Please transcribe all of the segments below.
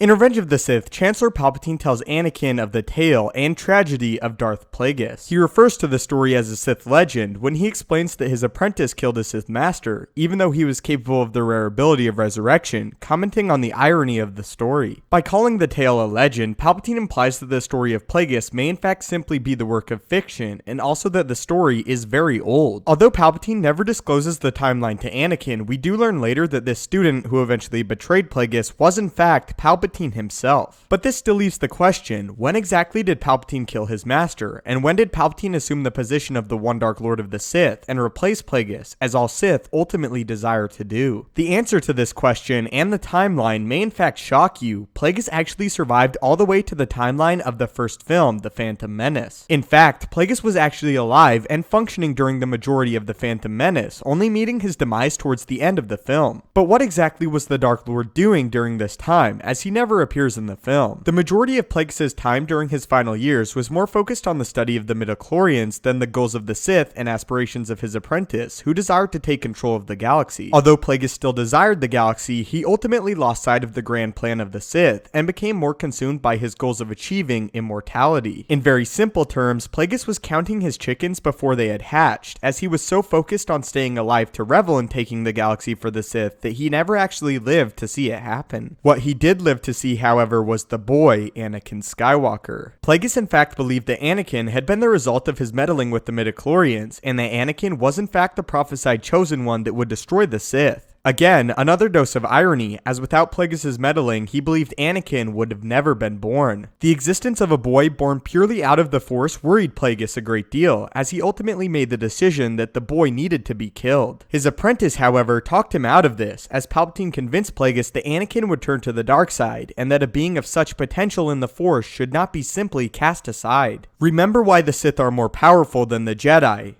In Revenge of the Sith, Chancellor Palpatine tells Anakin of the tale and tragedy of Darth Plagueis. He refers to the story as a Sith legend when he explains that his apprentice killed his Sith master, even though he was capable of the rare ability of resurrection, commenting on the irony of the story. By calling the tale a legend, Palpatine implies that the story of Plagueis may in fact simply be the work of fiction, and also that the story is very old. Although Palpatine never discloses the timeline to Anakin, we do learn later that this student who eventually betrayed Plagueis was in fact Palpatine himself. But this still leaves the question, when exactly did Palpatine kill his master, and when did Palpatine assume the position of the One Dark Lord of the Sith and replace Plagueis, as all Sith ultimately desire to do? The answer to this question and the timeline may in fact shock you. Plagueis actually survived all the way to the timeline of the first film, The Phantom Menace. In fact, Plagueis was actually alive and functioning during the majority of The Phantom Menace, only meeting his demise towards the end of the film. But what exactly was the Dark Lord doing during this time, as he never appears in the film? The majority of Plagueis' time during his final years was more focused on the study of the midichlorians than the goals of the Sith and aspirations of his apprentice, who desired to take control of the galaxy. Although Plagueis still desired the galaxy, he ultimately lost sight of the grand plan of the Sith and became more consumed by his goals of achieving immortality. In very simple terms, Plagueis was counting his chickens before they had hatched, as he was so focused on staying alive to revel in taking the galaxy for the Sith that he never actually lived to see it happen. What he did live to see, however, was the boy, Anakin Skywalker. Plagueis in fact believed that Anakin had been the result of his meddling with the midichlorians, and that Anakin was in fact the prophesied chosen one that would destroy the Sith. Again, another dose of irony, as without Plagueis' meddling, he believed Anakin would have never been born. The existence of a boy born purely out of the Force worried Plagueis a great deal, as he ultimately made the decision that the boy needed to be killed. His apprentice, however, talked him out of this, as Palpatine convinced Plagueis that Anakin would turn to the dark side, and that a being of such potential in the Force should not be simply cast aside. Remember why the Sith are more powerful than the Jedi: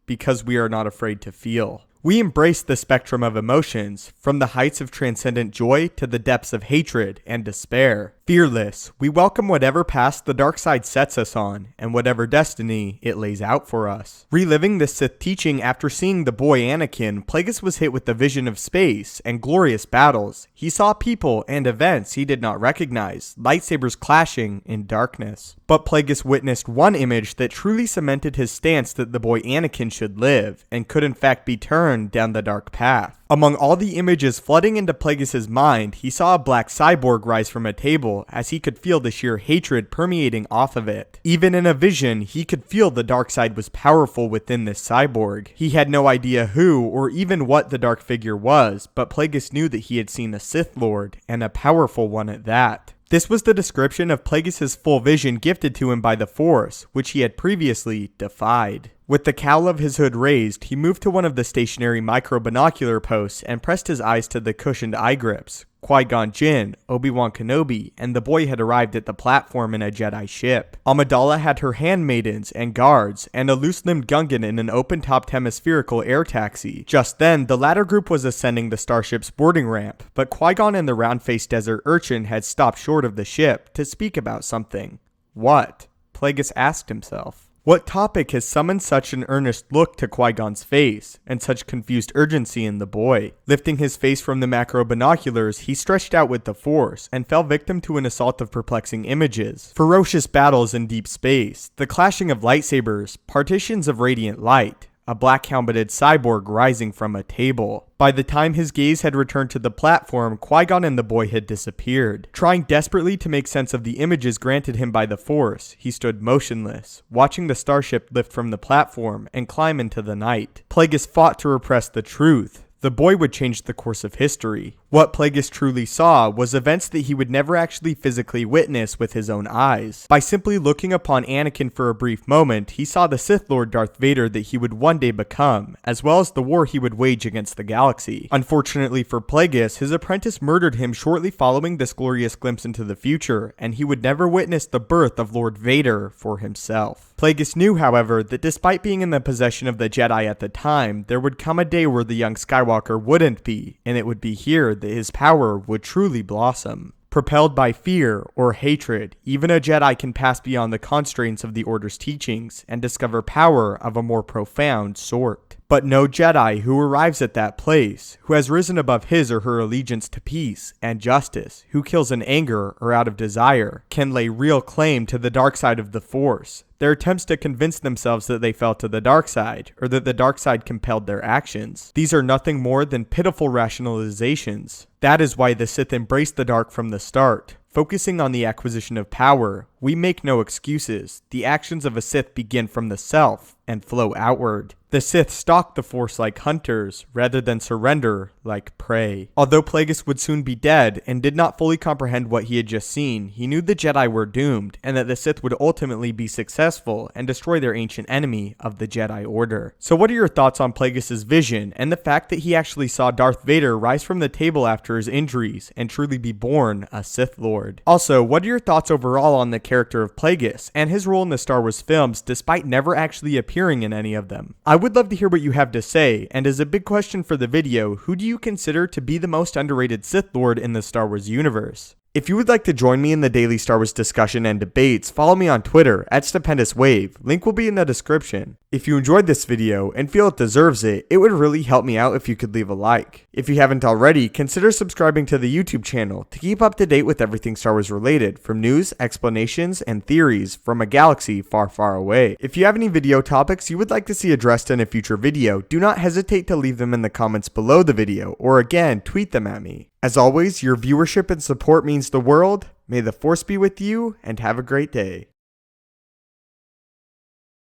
because we are not afraid to feel. We embrace the spectrum of emotions, from the heights of transcendent joy to the depths of hatred and despair. Fearless, we welcome whatever path the dark side sets us on, and whatever destiny it lays out for us. Reliving this Sith teaching after seeing the boy Anakin, Plagueis was hit with the vision of space and glorious battles. He saw people and events he did not recognize, lightsabers clashing in darkness. But Plagueis witnessed one image that truly cemented his stance that the boy Anakin should live, and could in fact be turned down the dark path. Among all the images flooding into Plagueis' mind, he saw a black cyborg rise from a table, as he could feel the sheer hatred permeating off of it. Even in a vision, he could feel the dark side was powerful within this cyborg. He had no idea who or even what the dark figure was, but Plagueis knew that he had seen a Sith Lord, and a powerful one at that. This was the description of Plagueis' full vision gifted to him by the Force, which he had previously defied. With the cowl of his hood raised, he moved to one of the stationary micro-binocular posts and pressed his eyes to the cushioned eye grips. Qui-Gon Jinn, Obi-Wan Kenobi, and the boy had arrived at the platform in a Jedi ship. Amidala had her handmaidens and guards, and a loose-limbed Gungan in an open-topped hemispherical air taxi. Just then, the latter group was ascending the starship's boarding ramp, but Qui-Gon and the round-faced desert urchin had stopped short of the ship to speak about something. What? Plagueis asked himself. What topic has summoned such an earnest look to Qui-Gon's face, and such confused urgency in the boy? Lifting his face from the macro binoculars, he stretched out with the Force, and fell victim to an assault of perplexing images. Ferocious battles in deep space, the clashing of lightsabers, partitions of radiant light, a black-helmeted cyborg rising from a table. By the time his gaze had returned to the platform, Qui-Gon and the boy had disappeared. Trying desperately to make sense of the images granted him by the Force, he stood motionless, watching the starship lift from the platform and climb into the night. Plagueis fought to repress the truth. The boy would change the course of history. What Plagueis truly saw was events that he would never actually physically witness with his own eyes. By simply looking upon Anakin for a brief moment, he saw the Sith Lord Darth Vader that he would one day become, as well as the war he would wage against the galaxy. Unfortunately for Plagueis, his apprentice murdered him shortly following this glorious glimpse into the future, and he would never witness the birth of Lord Vader for himself. Plagueis knew, however, that despite being in the possession of the Jedi at the time, there would come a day where the young Skywalker wouldn't be, and it would be here that his power would truly blossom. Propelled by fear or hatred, even a Jedi can pass beyond the constraints of the Order's teachings and discover power of a more profound sort. But no Jedi who arrives at that place, who has risen above his or her allegiance to peace and justice, who kills in anger or out of desire, can lay real claim to the dark side of the Force. Their attempts to convince themselves that they fell to the dark side, or that the dark side compelled their actions. These are nothing more than pitiful rationalizations. That is why the Sith embraced the dark from the start. Focusing on the acquisition of power, we make no excuses. The actions of a Sith begin from the self and flow outward. The Sith stalk the Force like hunters, rather than surrender like prey. Although Plagueis would soon be dead and did not fully comprehend what he had just seen, he knew the Jedi were doomed, and that the Sith would ultimately be successful and destroy their ancient enemy of the Jedi Order. So what are your thoughts on Plagueis' vision, and the fact that he actually saw Darth Vader rise from the table after his injuries and truly be born a Sith Lord? Also, what are your thoughts overall on the character of Plagueis and his role in the Star Wars films despite never actually appearing in any of them? I would love to hear what you have to say, and as a big question for the video, who do you consider to be the most underrated Sith Lord in the Star Wars universe? If you would like to join me in the daily Star Wars discussion and debates, follow me on Twitter at Stupendous Wave. Link will be in the description. If you enjoyed this video and feel it deserves it, it would really help me out if you could leave a like. If you haven't already, consider subscribing to the YouTube channel to keep up to date with everything Star Wars related, from news, explanations, and theories from a galaxy far, far away. If you have any video topics you would like to see addressed in a future video, do not hesitate to leave them in the comments below the video, or again, tweet them at me. As always, your viewership and support means the world. May the Force be with you, and have a great day.